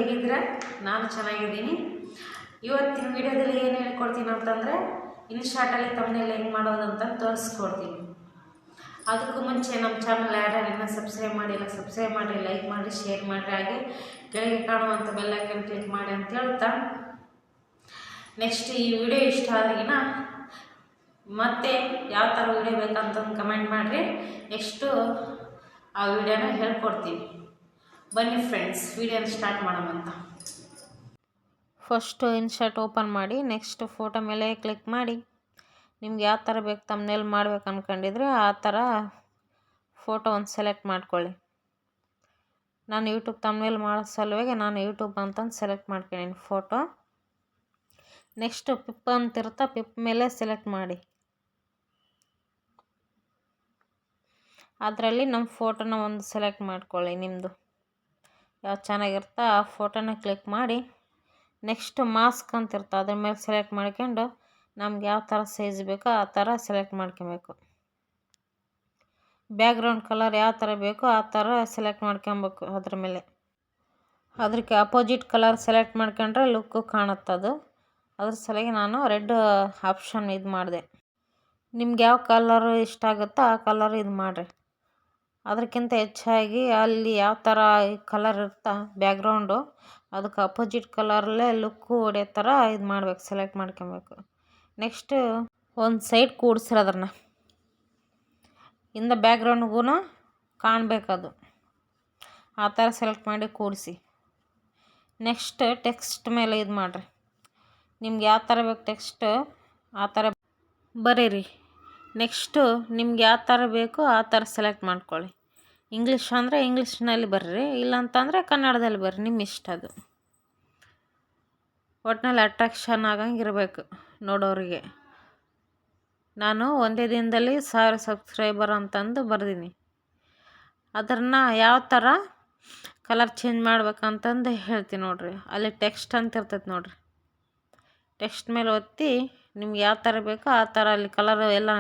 ಹೇಗಿದ್ದೀರಾ? ನಾನು ಚೆನ್ನಾಗಿದ್ದೀನಿ. ಇವತ್ತಿನ ವಿಡಿಯೋದಲ್ಲಿ ಏನು ಹೇಳ್ಕೊಡ್ತೀನಿ ಅಂತಂದರೆ ಇನ್ಸ್ಟಾಟಲ್ಲಿ ತಮ್ಮನೆಲ್ಲ ಹೆಂಗೆ ಮಾಡೋದು ಅಂತ ತೋರಿಸ್ಕೊಡ್ತೀನಿ. ಅದಕ್ಕೂ ಮುಂಚೆ ನಮ್ಮ ಚಾನಲ್ ಯಾರ್ಯಾರನ್ನ ಸಬ್ಸ್ಕ್ರೈಬ್ ಮಾಡಿಲ್ಲ ಸಬ್ಸ್ಕ್ರೈಬ್ ಮಾಡಿ, ಲೈಕ್ ಮಾಡಿ, ಶೇರ್ ಮಾಡಿ, ಹಾಗೆ ಕೆಳಗೆ ಕಾಣುವಂಥ ಬೆಲ್ಲೈಕನ್ ಕ್ಲಿಕ್ ಮಾಡಿ ಅಂತ ಹೇಳ್ತಾ, ನೆಕ್ಸ್ಟ್ ಈ ವಿಡಿಯೋ ಇಷ್ಟ ಆದ್ರಿಗಿನ ಮತ್ತೆ ಯಾವ ಥರ ವಿಡಿಯೋ ಬೇಕಂತಂದು ಕಮೆಂಟ್ ಮಾಡಿರಿ. ನೆಕ್ಸ್ಟು ಆ ವಿಡಿಯೋನ ಹೇಳ್ಕೊಡ್ತೀವಿ. ಬನ್ನಿ ಫ್ರೆಂಡ್ಸ್, ವಿಡಿಯೋನ ಸ್ಟಾರ್ಟ್ ಮಾಡೋಣಂತ. ಫಸ್ಟು ಇನ್ಶಾಟ್ ಓಪನ್ ಮಾಡಿ, ನೆಕ್ಸ್ಟ್ ಫೋಟೋ ಮೇಲೆ ಕ್ಲಿಕ್ ಮಾಡಿ. ನಿಮ್ಗೆ ಯಾವ ಥರ ಬೇಕು ತಮ್ಮನೇಲಿ ಮಾಡ್ಬೇಕು ಅಂದ್ಕೊಂಡಿದ್ರೆ ಆ ಥರ ಫೋಟೋ ಒಂದು ಸೆಲೆಕ್ಟ್ ಮಾಡ್ಕೊಳ್ಳಿ. ನಾನು ಯೂಟ್ಯೂಬ್ ತಮ್ಮನೇಲಿ ಮಾಡೋ ಸಲುವಾಗಿ ನಾನು ಯೂಟ್ಯೂಬ್ ಅಂತಂದು ಸೆಲೆಕ್ಟ್ ಮಾಡ್ಕೊಂಡೀನಿ ಫೋಟೋ. ನೆಕ್ಸ್ಟು ಪಿಪ್ ಅಂತಿರುತ್ತೆ, ಪಿಪ್ ಮೇಲೆ ಸೆಲೆಕ್ಟ್ ಮಾಡಿ. ಅದರಲ್ಲಿ ನಮ್ಮ ಫೋಟೋನ ಒಂದು ಸೆಲೆಕ್ಟ್ ಮಾಡ್ಕೊಳ್ಳಿ. ನಿಮ್ಮದು ಯಾವ್ದು ಚೆನ್ನಾಗಿರುತ್ತೆ ಆ ಫೋಟೋನ ಕ್ಲಿಕ್ ಮಾಡಿ. ನೆಕ್ಸ್ಟ್ ಮಾಸ್ಕ್ ಅಂತಿರುತ್ತೆ, ಅದ್ರ ಮೇಲೆ ಸೆಲೆಕ್ಟ್ ಮಾಡ್ಕೊಂಡು ನಮ್ಗೆ ಯಾವ ಥರ ಸೈಜ್ ಬೇಕೋ ಆ ಥರ ಸೆಲೆಕ್ಟ್ ಮಾಡ್ಕೊಬೇಕು. ಬ್ಯಾಕ್ಗ್ರೌಂಡ್ ಕಲರ್ ಯಾವ ಥರ ಬೇಕೋ ಆ ಥರ ಸೆಲೆಕ್ಟ್ ಮಾಡ್ಕೊಬೇಕು. ಅದ್ರ ಮೇಲೆ ಅದಕ್ಕೆ ಅಪೋಸಿಟ್ ಕಲರ್ ಸೆಲೆಕ್ಟ್ ಮಾಡ್ಕೊಂಡ್ರೆ ಲುಕ್ಕು ಕಾಣುತ್ತದು. ಅದ್ರ ಸಲುವಾಗಿ ನಾನು ರೆಡ್ ಆಪ್ಷನ್ ಇದು ಮಾಡಿದೆ. ನಿಮ್ಗೆ ಯಾವ ಕಲರು ಇಷ್ಟ ಆಗುತ್ತೋ ಆ ಕಲರ್ ಇದು ಮಾಡಿರಿ. ಅದಕ್ಕಿಂತ ಹೆಚ್ಚಾಗಿ ಅಲ್ಲಿ ಯಾವ ಥರ ಕಲರ್ ಇರುತ್ತಾ ಬ್ಯಾಕ್ಗ್ರೌಂಡು, ಅದಕ್ಕೆ ಅಪೋಸಿಟ್ ಕಲರಲ್ಲೇ ಲುಕ್ಕು ಹೊಡೆಯೋ ಥರ ಇದು ಮಾಡ್ಬೇಕು, ಸೆಲೆಕ್ಟ್ ಮಾಡ್ಕೊಬೇಕು. ನೆಕ್ಸ್ಟು ಒಂದು ಸೈಡ್ ಕೂಡಿಸ್ರಿ, ಅದನ್ನ ಇಂದ ಬ್ಯಾಕ್ಗ್ರೌಂಡ್ಗೂ ಕಾಣಬೇಕದು, ಆ ಥರ ಸೆಲೆಕ್ಟ್ ಮಾಡಿ ಕೂಡಿಸಿ. ನೆಕ್ಸ್ಟ್ ಟೆಕ್ಸ್ಟ್ ಮೇಲೆ ಇದು ಮಾಡಿರಿ. ನಿಮ್ಗೆ ಯಾವ ಥರ ಬೇಕು ಟೆಕ್ಸ್ಟ್ ಆ ಥರ ಬರೀರಿ. ನೆಕ್ಸ್ಟು ನಿಮ್ಗೆ ಯಾವ ಥರ ಬೇಕೋ ಆ ಥರ ಸೆಲೆಕ್ಟ್ ಮಾಡ್ಕೊಳ್ಳಿ. ಇಂಗ್ಲೀಷ್ ಅಂದರೆ ಇಂಗ್ಲೀಷ್ನಲ್ಲಿ ಬರ್ರಿ, ಇಲ್ಲಾಂತಂದರೆ ಕನ್ನಡದಲ್ಲಿ ಬರ್ರಿ, ನಿಮ್ಮ ಇಷ್ಟ ಅದು. ಒಟ್ಟಿನಲ್ಲಿ ಅಟ್ರಾಕ್ಷನ್ ಆಗಂಗೆ ಇರಬೇಕು ನೋಡೋರಿಗೆ. ನಾನು ಒಂದೇ ದಿನದಲ್ಲಿ 1000 ಸಬ್ಸ್ಕ್ರೈಬರ್ ಅಂತಂದು ಬರ್ದೀನಿ. ಅದನ್ನು ಯಾವ ಥರ ಕಲರ್ ಚೇಂಜ್ ಮಾಡ್ಬೇಕಂತಂದು ಹೇಳ್ತೀನಿ ನೋಡಿರಿ. ಅಲ್ಲಿ ಟೆಕ್ಸ್ಟ್ ಅಂತ ಇರ್ತೈತೆ ನೋಡಿರಿ, ಟೆಕ್ಸ್ಟ್ ಮೇಲೆ ಒತ್ತಿ ನಿಮ್ಗೆ ಯಾವ ಥರ ಬೇಕೋ ಆ ಥರ ಅಲ್ಲಿ ಕಲರ್ ಎಲ್ಲ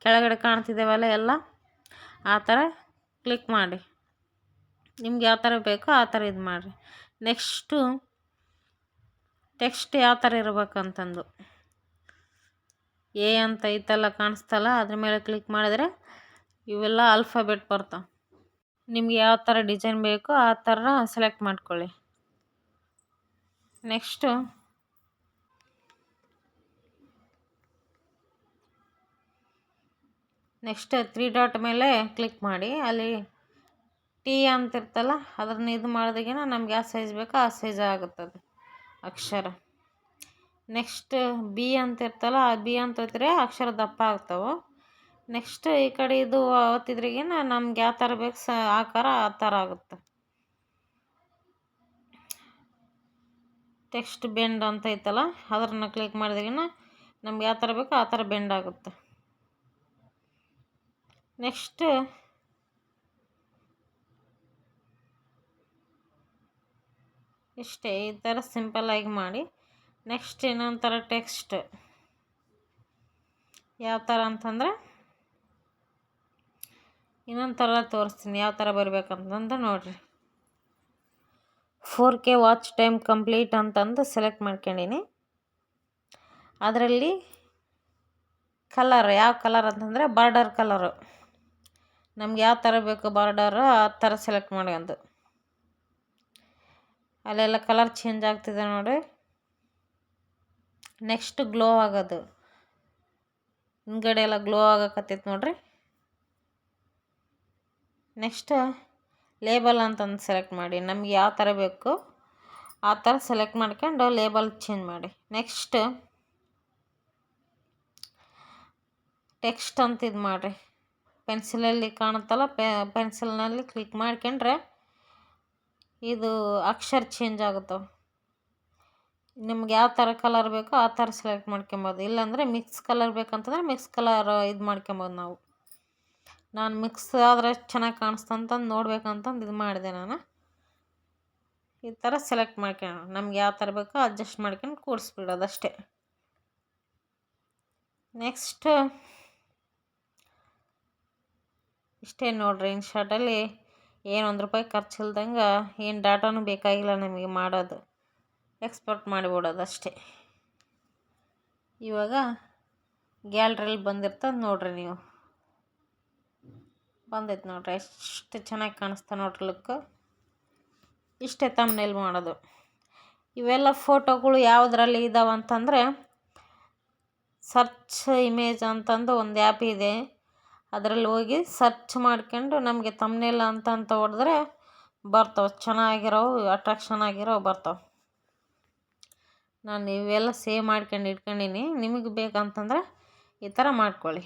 ಕೆಳಗಡೆ ಕಾಣ್ತಿದ್ದೇವಲ್ಲ ಎಲ್ಲ ಆ ಥರ ಕ್ಲಿಕ್ ಮಾಡಿ. ನಿಮ್ಗೆ ಯಾವ ಥರ ಬೇಕೋ ಆ ಥರ ಇದು ಮಾಡಿರಿ. ನೆಕ್ಸ್ಟು ಟೆಕ್ಸ್ಟ್ ಯಾವ ಥರ ಇರಬೇಕಂತಂದು ಎ ಅಂತ ಐತಲ್ಲ ಕಾಣಿಸ್ತಲ್ಲ, ಅದ್ರ ಮೇಲೆ ಕ್ಲಿಕ್ ಮಾಡಿದ್ರೆ ಇವೆಲ್ಲ ಆಲ್ಫಾಬೆಟ್ ಬರ್ತಾವೆ. ನಿಮ್ಗೆ ಯಾವ ಥರ ಡಿಸೈನ್ ಬೇಕೋ ಆ ಥರ ಸೆಲೆಕ್ಟ್ ಮಾಡ್ಕೊಳ್ಳಿ. ನೆಕ್ಸ್ಟು ನೆಕ್ಸ್ಟ್ 3 ಡಾಟ್ ಮೇಲೆ ಕ್ಲಿಕ್ ಮಾಡಿ. ಅಲ್ಲಿ ಟಿ ಅಂತಿರ್ತಲ್ಲ ಅದನ್ನ ಇದು ಮಾಡಿದಾಗಿನ ನಮ್ಗೆ ಯಾವ ಸೈಜ್ ಬೇಕೋ ಆ ಸೈಜ್ ಆಗುತ್ತದೆ ಅಕ್ಷರ. ನೆಕ್ಸ್ಟ್ ಬಿ ಅಂತಿರ್ತಲ್ಲ ಆ ಬಿ ಅಂತ ಒತ್ತಿದ್ರೆ ಅಕ್ಷರ ದಪ್ಪ ಆಗ್ತಾವೆ. ನೆಕ್ಸ್ಟ್ ಈ ಕಡೆ ಇದು ಒತ್ತಿದ್ರಿಗಿನ ನಮ್ಗೆ ಯಾವ ಥರ ಬೇಕು ಆಕಾರ ಆ ಥರ ಆಗುತ್ತೆ. ಟೆಕ್ಸ್ಟ್ ಬೆಂಡ್ ಅಂತ ಐತಲ್ಲ ಅದನ್ನ ಕ್ಲಿಕ್ ಮಾಡಿದಾಗಿನ ನಮ್ಗೆ ಯಾವ ಥರ ಬೇಕೋ ಆ ಥರ ಬೆಂಡ್ ಆಗುತ್ತೆ. ನೆಕ್ಸ್ಟ್ ಇಷ್ಟೇ, ಈ ಥರ ಸಿಂಪಲ್ಲಾಗಿ ಮಾಡಿ. ನೆಕ್ಸ್ಟ್ ಇನ್ನೊಂದು ಥರ ಟೆಕ್ಸ್ಟ್ ಯಾವ ಥರ ಅಂತಂದರೆ ಇನ್ನೊಂದು ಥರ ತೋರಿಸ್ತೀನಿ ಯಾವ ಥರ ಬರಬೇಕಂತಂದು ನೋಡಿರಿ. 4K ವಾಚ್ ಟೈಮ್ ಕಂಪ್ಲೀಟ್ ಅಂತಂದು ಸೆಲೆಕ್ಟ್ ಮಾಡ್ಕೊಂಡೀನಿ. ಅದರಲ್ಲಿ ಕಲರ್ ಯಾವ ಕಲರ್ ಅಂತಂದರೆ ಬಾರ್ಡರ್ ಕಲರು ನಮ್ಗೆ ಯಾವ ಥರ ಬೇಕು ಬಾರ್ಡರು ಆ ಥರ ಸೆಲೆಕ್ಟ್ ಮಾಡ್ಕೊಂಡು ಅಲ್ಲೆಲ್ಲ ಕಲರ್ ಚೇಂಜ್ ಆಗ್ತಿದೆ ನೋಡಿ. ನೆಕ್ಸ್ಟ್ ಗ್ಲೋ ಆಗೋದು, ಹಿಂದ್ಗಡೆ ಎಲ್ಲ ಗ್ಲೋ ಆಗಕತ್ತೈತೆ ನೋಡ್ರಿ. ನೆಕ್ಸ್ಟ್ ಲೇಬಲ್ ಅಂತಂದು ಸೆಲೆಕ್ಟ್ ಮಾಡಿ. ನಮ್ಗೆ ಯಾವ ಥರ ಬೇಕು ಆ ಥರ ಸೆಲೆಕ್ಟ್ ಮಾಡ್ಕೊಂಡು ಲೇಬಲ್ ಚೇಂಜ್ ಮಾಡಿ. ನೆಕ್ಸ್ಟ್ ಟೆಕ್ಸ್ಟ್ ಅಂತ ಇದು ಮಾಡಿರಿ. ಪೆನ್ಸಿಲಲ್ಲಿ ಕಾಣುತ್ತಲ್ಲ ಪೆನ್ಸಿಲ್ನಲ್ಲಿ ಕ್ಲಿಕ್ ಮಾಡ್ಕೊಂಡ್ರೆ ಇದು ಅಕ್ಷರ ಚೇಂಜ್ ಆಗುತ್ತವೆ. ನಿಮ್ಗೆ ಯಾವ ಥರ ಕಲರ್ ಬೇಕೋ ಆ ಥರ ಸೆಲೆಕ್ಟ್ ಮಾಡ್ಕೊಬೋದು. ಇಲ್ಲಾಂದರೆ ಮಿಕ್ಸ್ ಕಲರ್ ಬೇಕಂತಂದರೆ ಮಿಕ್ಸ್ ಕಲರ್ ಇದು ಮಾಡ್ಕೊಬೋದು ನಾವು. ನಾನು ಮಿಕ್ಸ್ ಆದರೆ ಚೆನ್ನಾಗಿ ಕಾಣಿಸ್ತಂತಂದು ನೋಡ್ಬೇಕಂತಂದು ಇದು ಮಾಡಿದೆ. ನಾನು ಈ ಥರ ಸೆಲೆಕ್ಟ್ ಮಾಡ್ಕೊಂಡು ನಮ್ಗೆ ಯಾವ ಥರ ಬೇಕೋ ಅಡ್ಜಸ್ಟ್ ಮಾಡ್ಕೊಂಡು ಕೂಡಿಸ್ಬಿಡೋದು ಅಷ್ಟೇ. ನೆಕ್ಸ್ಟ್ ಇಷ್ಟೇ ನೋಡ್ರಿ. ಇನ್ಶಾಟಲ್ಲಿ ಏನು ₹1 ಖರ್ಚಿಲ್ದಂಗೆ ಏನು ಡಾಟಾನು ಬೇಕಾಗಿಲ್ಲ ನಮಗೆ ಮಾಡೋದು, ಎಕ್ಸ್ಪೋರ್ಟ್ ಮಾಡಿಬಿಡೋದು ಅಷ್ಟೇ. ಇವಾಗ ಗ್ಯಾಲ್ರಿಯಲ್ಲಿ ಬಂದಿರ್ತದೆ ನೋಡ್ರಿ, ನೀವು ಬಂದೈತೆ ನೋಡ್ರಿ, ಎಷ್ಟು ಚೆನ್ನಾಗಿ ಕಾಣಿಸ್ತಾ ನೋಡ್ರಿ ಲುಕ್. ಇಷ್ಟೇ ತಮ್ನೇಲ್ ಮಾಡೋದು. ಇವೆಲ್ಲ ಫೋಟೋಗಳು ಯಾವುದರಲ್ಲಿ ಇದಾವೆ ಅಂತಂದರೆ ಸರ್ಚ್ ಇಮೇಜ್ ಅಂತಂದು ಒಂದು ಆ್ಯಪ್ ಇದೆ. ಅದರಲ್ಲಿ ಹೋಗಿ ಸರ್ಚ್ ಮಾಡ್ಕೊಂಡು ನಮಗೆ ತಮ್ನೇಲ್ ಅಂತ ಹೊಡೆದ್ರೆ ಬರ್ತಾವೆ, ಚೆನ್ನಾಗಿರೋವು, ಅಟ್ರಾಕ್ಷನ್ ಆಗಿರೋವು ಬರ್ತಾವೆ. ನಾನು ಇವೆಲ್ಲ ಸೇವ್ ಮಾಡ್ಕೊಂಡು ಇಟ್ಕೊಂಡೀನಿ. ನಿಮಗೆ ಬೇಕಂತಂದ್ರೆ ಈ ಥರ ಮಾಡ್ಕೊಳ್ಳಿ.